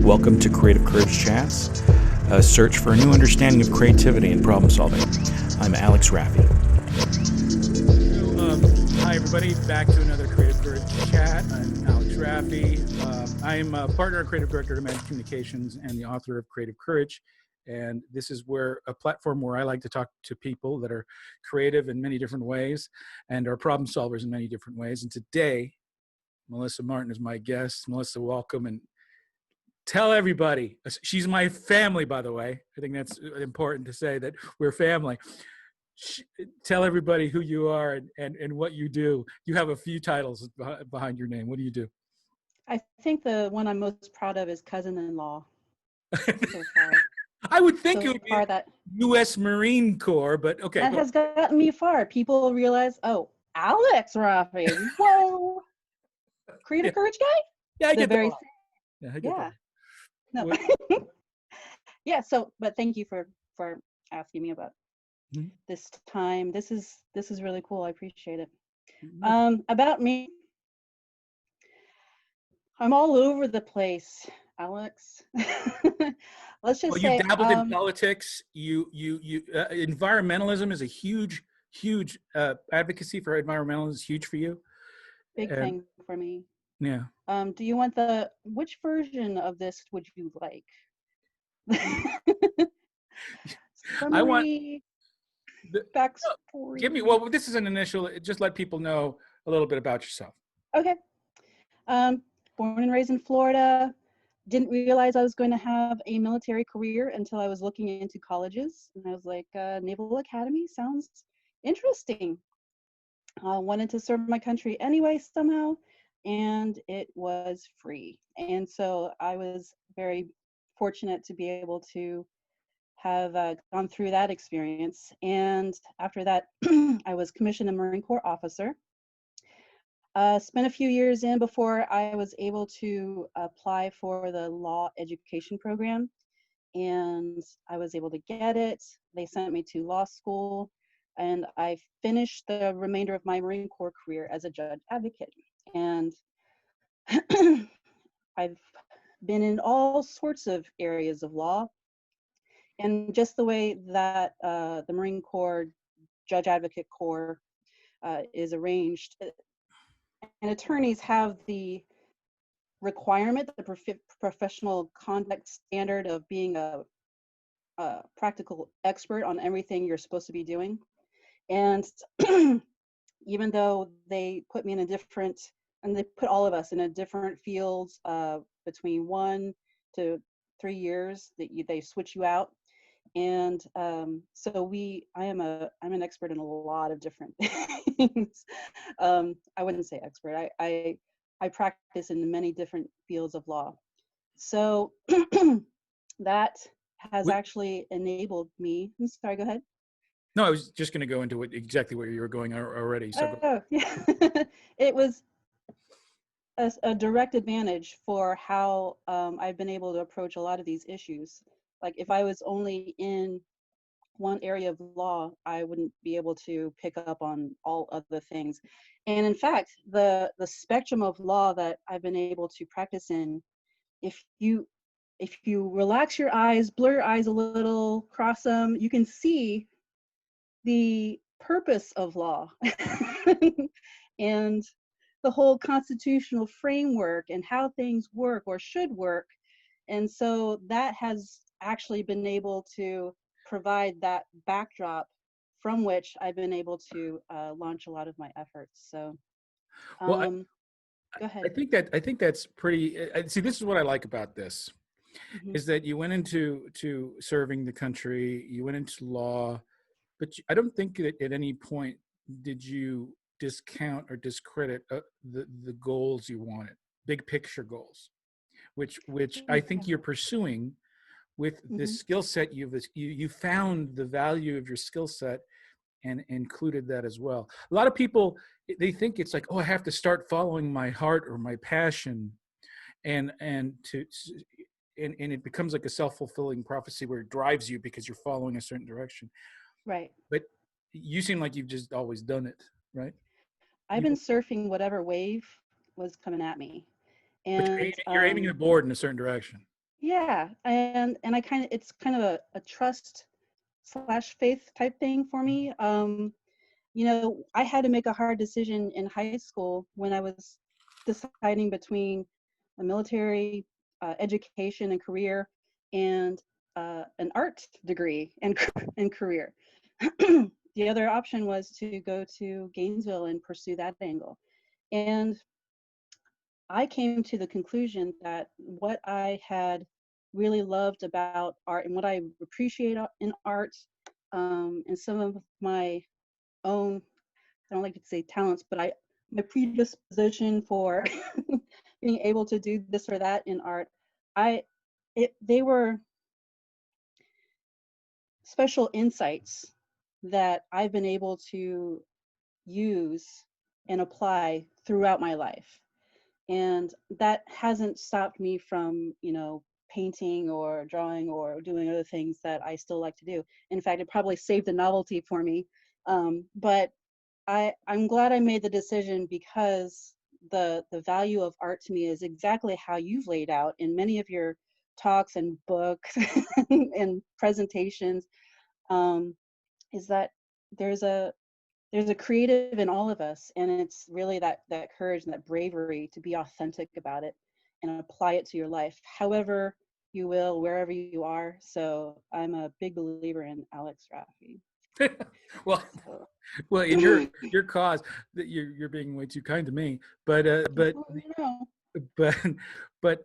Welcome to Creative Courage Chats, a search for a new understanding of creativity and problem solving. I'm Alex Raffi. Hi, everybody. Back to another Creative Courage Chat. I'm Alex Raffi. I'm a partner and creative director at Managed Communications and the author of Creative Courage. And this is a platform where I like to talk to people that are creative in many different ways and are problem solvers in many different ways. And today, Melissa Martin is my guest. Melissa, welcome, and tell everybody. She's my family, by the way. I think that's important to say that we're family. Tell everybody who you are and what you do. You have a few titles behind your name. What do you do? I think the one I'm most proud of is cousin-in-law. So far. I would think so it would be that U.S. Marine Corps, but okay. That has gotten me far. People realize, oh, Alex Raffi, whoa, Creative Courage guy? Yeah, I get very that. I get yeah. that. No. Yeah, but thank you for asking me about this time. This is really cool. I appreciate it. About me, I'm all over the place, Alex. Let's just say you dabbled in politics. You environmentalism is a huge advocacy for environmentalism is huge for you. Big thing for me. Yeah. Do you want which version of this would you like? I want backstory. Give me, well, this is an initial, just let people know a little bit about yourself. Okay. Born and raised in Florida. Didn't realize I was going to have a military career until I was looking into colleges. And I was like, Naval Academy sounds interesting. Wanted to serve my country anyway somehow, and it was free. And so I was very fortunate to be able to have gone through that experience. And after that, I was commissioned a Marine Corps officer. Spent a few years in before I was able to apply for the law education program, and I was able to get it. They sent me to law school, and I finished the remainder of my Marine Corps career as a judge advocate. And I've been in all sorts of areas of law, and just the way that the Marine Corps Judge Advocate Corps is arranged, and attorneys have the requirement, the professional conduct standard of being a practical expert on everything you're supposed to be doing. And even though they put me in they put all of us in a different fields between 1 to 3 years, they switch you out. And so I'm an expert in a lot of different things. I wouldn't say expert. I practice in many different fields of law. So that has actually enabled me. I'm sorry, go ahead. No, I was just going to go into exactly where you were going already. So yeah. It was a direct advantage for how I've been able to approach a lot of these issues. Like if I was only in one area of law, I wouldn't be able to pick up on all other things. And in fact, the spectrum of law that I've been able to practice in, if you relax your eyes, blur your eyes a little, cross them, you can see the purpose of law and the whole constitutional framework and how things work or should work. And so that has actually been able to provide that backdrop from which I've been able to launch a lot of my efforts. So, go ahead. I think that's pretty. See, this is what I like about this, is that you went into serving the country, you went into law, but I don't think that at any point did you discount or discredit the goals you wanted, big picture goals, which I think you're pursuing. With this skill set, you found the value of your skill set and included that as well. A lot of people, they think it's like, oh, I have to start following my heart or my passion, and it becomes like a self-fulfilling prophecy where it drives you because you're following a certain direction. Right. But you seem like you've just always done it, right? I've been surfing whatever wave was coming at me. And but you're aiming the board in a certain direction. Yeah, and I kind of, it's kind of a trust slash faith type thing for me. You know, I had to make a hard decision in high school when I was deciding between a military education and career and an art degree and and career. The other option was to go to Gainesville and pursue that angle. And I came to the conclusion that what I had really loved about art and what I appreciate in art, and some of my own, I don't like to say talents, but my predisposition for being able to do this or that in art, they were special insights that I've been able to use and apply throughout my life. And that hasn't stopped me from, you know, painting or drawing or doing other things that I still like to do. In fact, it probably saved the novelty for me. But I'm glad I made the decision, because the value of art to me is exactly how you've laid out in many of your talks and books and presentations, is that there's a there's a creative in all of us, and it's really that courage and that bravery to be authentic about it and apply it to your life however you will, wherever you are. So I'm a big believer in Alex Raffi. Well, So well, in your cause, that you're being way too kind to me, but you know, but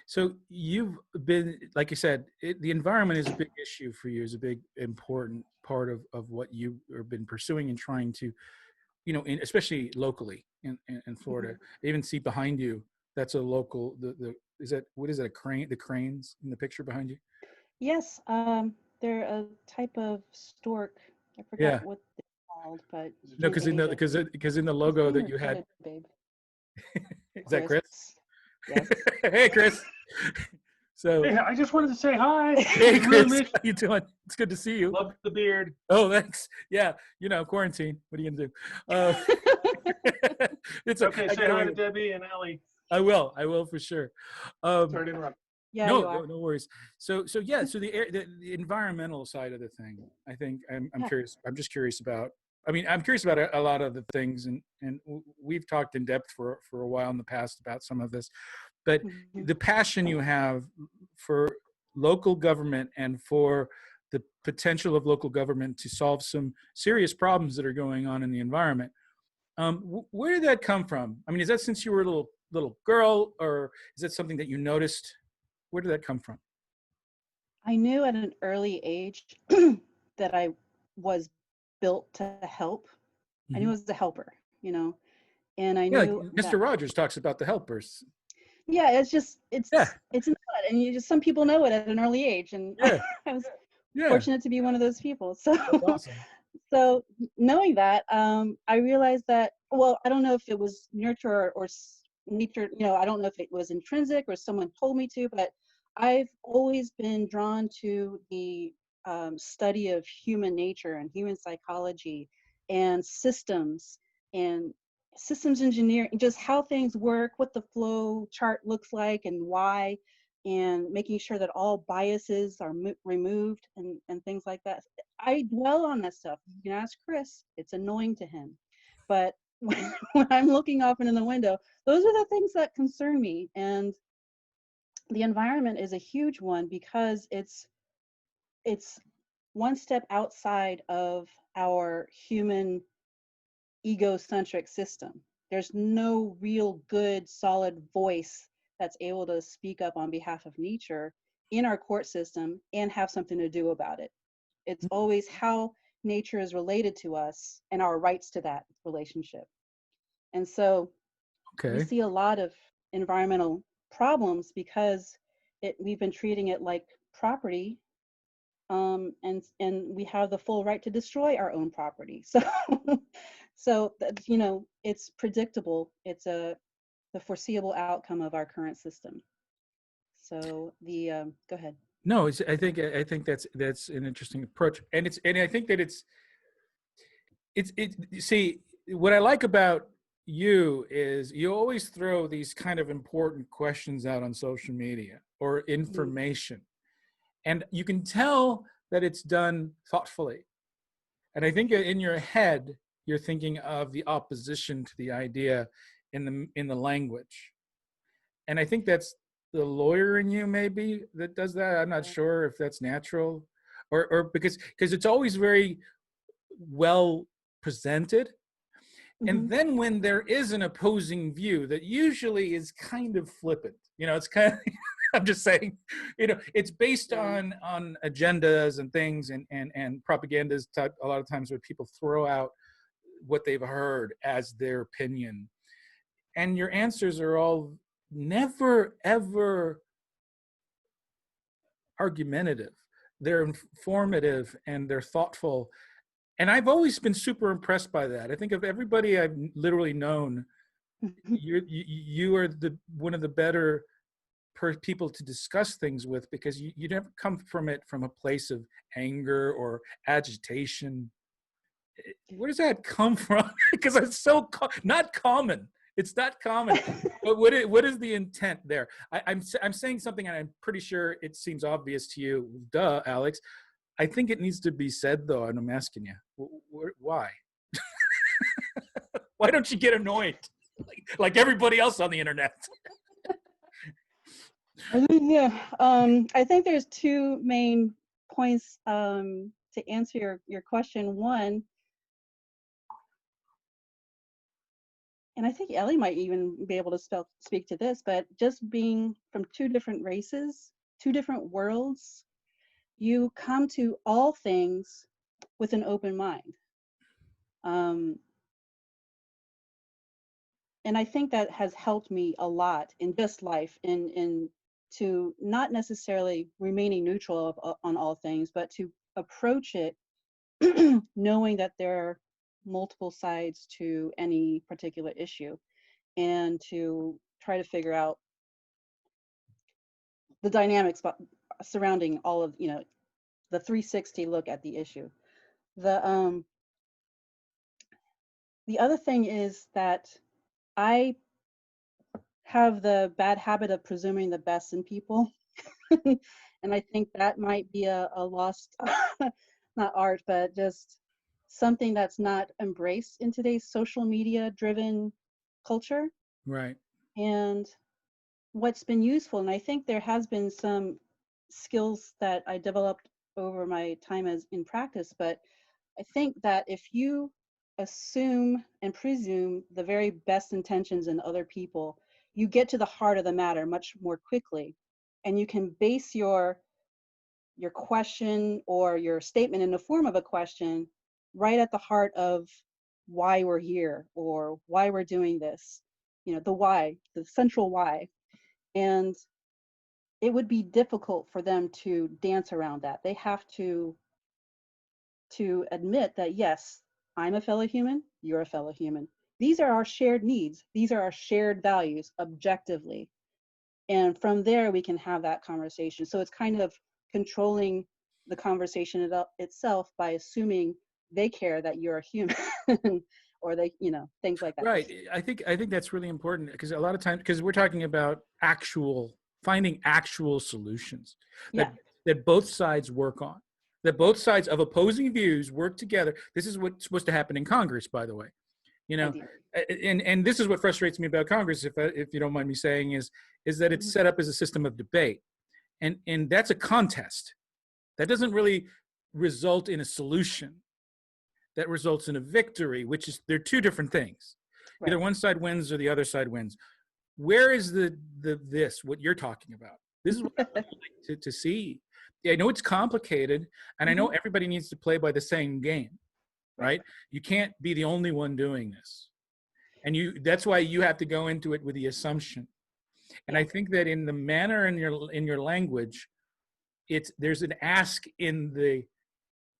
so you've been, like you said, the environment is a big issue for you, is a big important part of what you have been pursuing and trying to, you know, especially locally in Florida. I even see behind you, that's a local, the is that, what is it, a crane, the cranes in the picture behind you? yes, they're a type of stork. I forgot Yeah, what they're called, but you no, can't see it. because in the You logo see that or you go had, ahead, babe. is that Chris. Chris? Yes. Hey, Chris. So, Hey, I just wanted to say hi. hey, Really Chris, miss how you doing? It's good to see you. Love the beard. Oh, thanks. Yeah, you know, quarantine. What are you gonna do? It's a. Okay, I say got hi away to with it. Debbie and Ellie. I will. I will for sure. Sorry to interrupt. Yeah, No, you no, are. no worries. So yeah. So the environmental side of the thing, I think I'm Yeah. curious. I'm just curious about. I mean, I'm curious about a lot of the things, and we've talked in depth for a while in the past about some of this. But Mhm. the passion you have for local government and for the potential of local government to solve some serious problems that are going on in the environment. Where did that come from? I mean, is that since you were a little girl, or is that something that you noticed? Where did that come from? I knew at an early age that I was built to help. I knew Hmm. I was a helper, you know, and I Yeah, like knew Mr. that, Rogers talks about the helpers. yeah, it's just, Yeah, it's not, and you just, some people know it at an early age. And yeah, I was yeah. fortunate to be one of those people. So, That's awesome. so knowing that, I realized that, well, I don't know if it was nurture nature, you know, I don't know if it was intrinsic or someone told me to, but I've always been drawn to the study of human nature and human psychology and and systems engineering, just how things work, what the flow chart looks like and why, and making sure that all biases are removed and things like that. I dwell on that stuff. You can ask Chris, it's annoying to him. But when I'm looking off into the window, those are the things that concern me. And the environment is a huge one because it's one step outside of our human egocentric system. There's no real good, solid voice that's able to speak up on behalf of nature in our court system and have something to do about it. It's always how nature is related to us and our rights to that relationship. And so we Okay. see a lot of environmental problems because we've been treating it like property, and we have the full right to destroy our own property. So, so that, you know, it's predictable. It's the foreseeable outcome of our current system. So go ahead. No, I think that's an interesting approach, and I think that it's see, what I like about you is you always throw these kind of important questions out on social media, or information. And you can tell that it's done thoughtfully. And I think in your head, you're thinking of the opposition to the idea in the language. And I think that's the lawyer in you maybe that does that. I'm not sure if that's natural or because it's always very well presented. And then when there is an opposing view that usually is kind of flippant, it's kind of, I'm just saying, it's based on agendas and things and propagandas a lot of times where people throw out what they've heard as their opinion. And your answers are all never, ever argumentative. They're informative and they're thoughtful. And I've always been super impressed by that. I think of everybody I've literally known, you are one of the better people to discuss things with, because you never come from it from a place of anger or agitation. Where does that come from? Because it's so not common. It's not common. But what is the intent there? I'm saying something, and I'm pretty sure it seems obvious to you. Duh, Alex. I think it needs to be said, though, and I'm asking you, why? Why don't you get annoyed like everybody else on the internet? I think there's two main points to answer your question. One, and I think Ellie might even be able to speak to this, but just being from two different races, two different worlds, you come to all things with an open mind. And I think that has helped me a lot in just life, in to not necessarily remaining neutral on all things, but to approach it knowing that there are multiple sides to any particular issue, and to try to figure out the dynamics surrounding all of, the 360 look at the issue. The other thing is that I have the bad habit of presuming the best in people. And I think that might be a lost, not art, but just something that's not embraced in today's social media driven culture. Right. And what's been useful, and I think there has been some skills that I developed over my time in practice, but I think that if you assume and presume the very best intentions in other people, you get to the heart of the matter much more quickly, and you can base your question or your statement in the form of a question right at the heart of why we're here or why we're doing this, the why, the central why. And it would be difficult for them to dance around that. They have to admit that, yes, I'm a fellow human, you're a fellow human. These are our shared needs. These are our shared values objectively. And from there, we can have that conversation. So it's kind of controlling the conversation itself by assuming they care that you're a human or they, things like that. Right. I think that's really important, because a lot of times, because we're talking about finding actual solutions that both sides work on, that both sides of opposing views work together. This is what's supposed to happen in Congress, by the way. And this is what frustrates me about Congress, if you don't mind me saying, is that it's set up as a system of debate, and that's a contest. That doesn't really result in a solution. That results in a victory, which is, they're two different things. Right. Either one side wins or the other side wins. Where is what you're talking about? This is what I would like to see. Yeah, I know it's complicated, and I know everybody needs to play by the same game, right? You can't be the only one doing this. And that's why you have to go into it with the assumption. And I think that in the manner in your language, there's an ask in the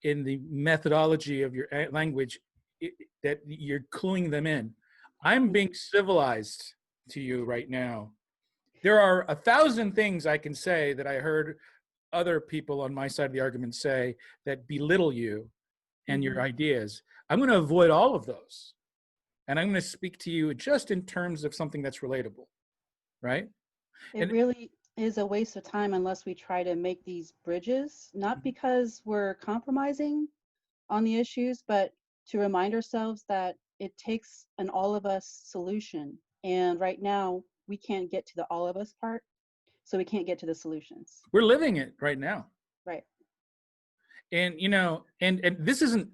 methodology of your language that you're cluing them in. I'm being civilized to you right now. There are 1,000 things I can say that I heard other people on my side of the argument say that belittle you and your ideas. I'm going to avoid all of those. And I'm going to speak to you just in terms of something that's relatable, right? It is a waste of time unless we try to make these bridges, not because we're compromising on the issues, but to remind ourselves that it takes an all of us solution. And right now, we can't get to the all of us part, so we can't get to the solutions. We're living it right now. Right. And, you know, and this isn't,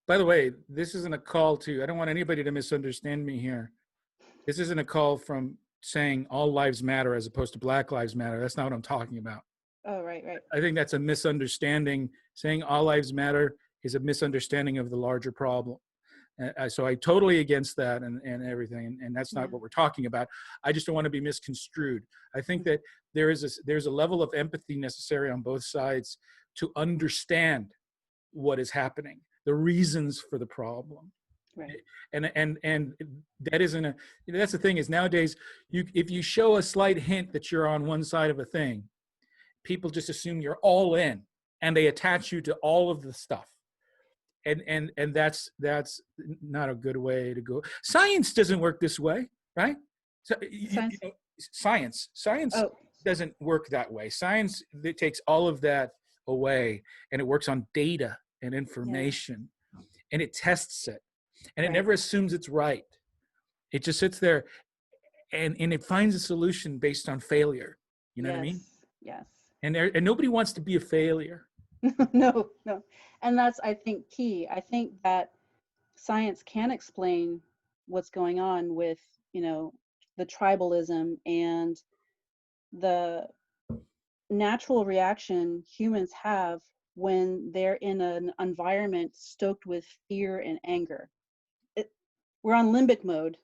by the way, this isn't a call to, I don't want anybody to misunderstand me here. This isn't a call from saying all lives matter as opposed to Black Lives Matter. That's not what I'm talking about. Oh, right. I think that's a misunderstanding. Saying all lives matter is a misunderstanding of the larger problem. So I totally against that and everything, and that's not what we're talking about. I just don't want to be misconstrued. I think that there's a level of empathy necessary on both sides to understand what is happening, the reasons for the problem. Right. And that isn't a, that's the thing is nowadays, if you show a slight hint that you're on one side of a thing, people just assume you're all in and they attach you to all of the stuff. And that's not a good way to go. Science doesn't work this way, right? So science doesn't work that way. Science, it takes all of that away and it works on data and information and it tests it and it never assumes it's right. It just sits there and it finds a solution based on failure. You know what I mean? Yes. And nobody wants to be a failure. No. And that's, I think, key. I think that science can explain what's going on with, you know, the tribalism and the natural reaction humans have when they're in an environment stoked with fear and anger. We're on limbic mode.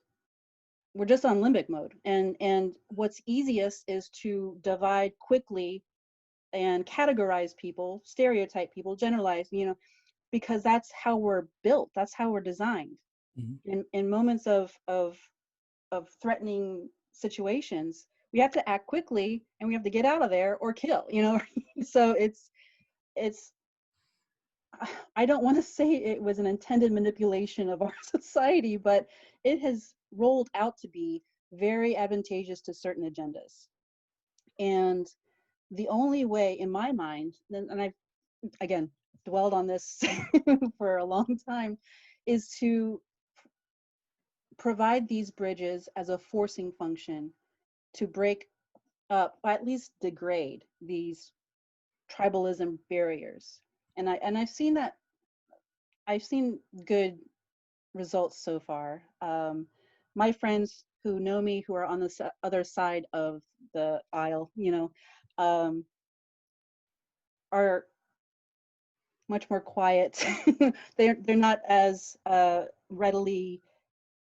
We're just on limbic mode. And what's easiest is to divide quickly and categorize people, stereotype people, generalize, you know, because that's how we're built. That's how we're designed. Mm-hmm. In moments of threatening situations, we have to act quickly and we have to get out of there or kill, you know. So it's I don't want to say it was an intended manipulation of our society, but it has rolled out to be very advantageous to certain agendas. And the only way, in my mind, and I've, again, dwelled on this for a long time, is to provide these bridges as a forcing function to break up, or at least degrade these tribalism barriers. And I've seen that, I've seen good results so far. My friends who know me, who are on the other side of the aisle, you know, are much more quiet. they're not as readily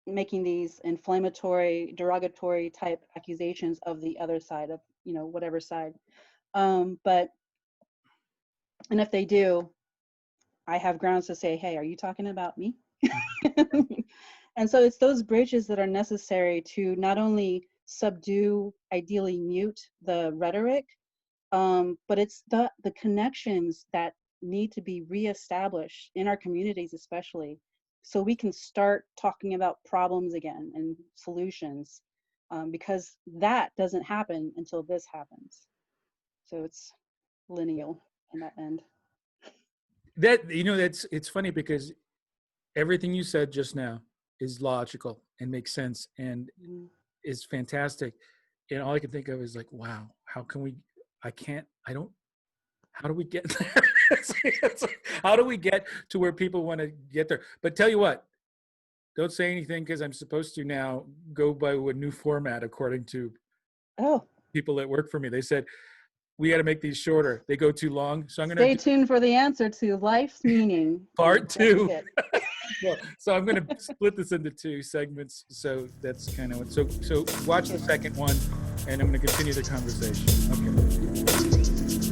making these inflammatory, derogatory type accusations of the other side of, you know, whatever side. But and if they do, I have grounds to say, hey, are you talking about me? And so it's those bridges that are necessary to not only subdue, ideally mute the rhetoric, but it's the connections that need to be reestablished in our communities, especially, so we can start talking about problems again and solutions, because that doesn't happen until this happens. So it's lineal in that end. That, you know, it's funny because everything you said just now is logical and makes sense and is fantastic. And all I can think of is like, wow, how do we get there? How do we get to where people want to get there? But tell you what, don't say anything because I'm supposed to now go by a new format according to people that work for me. They said, we got to make these shorter. They go too long. So I'm going to stay tuned for the answer to life's meaning. Part 2. So I'm going to split this into 2 segments. So that's kind of so watch the second one and I'm going to continue the conversation. Okay.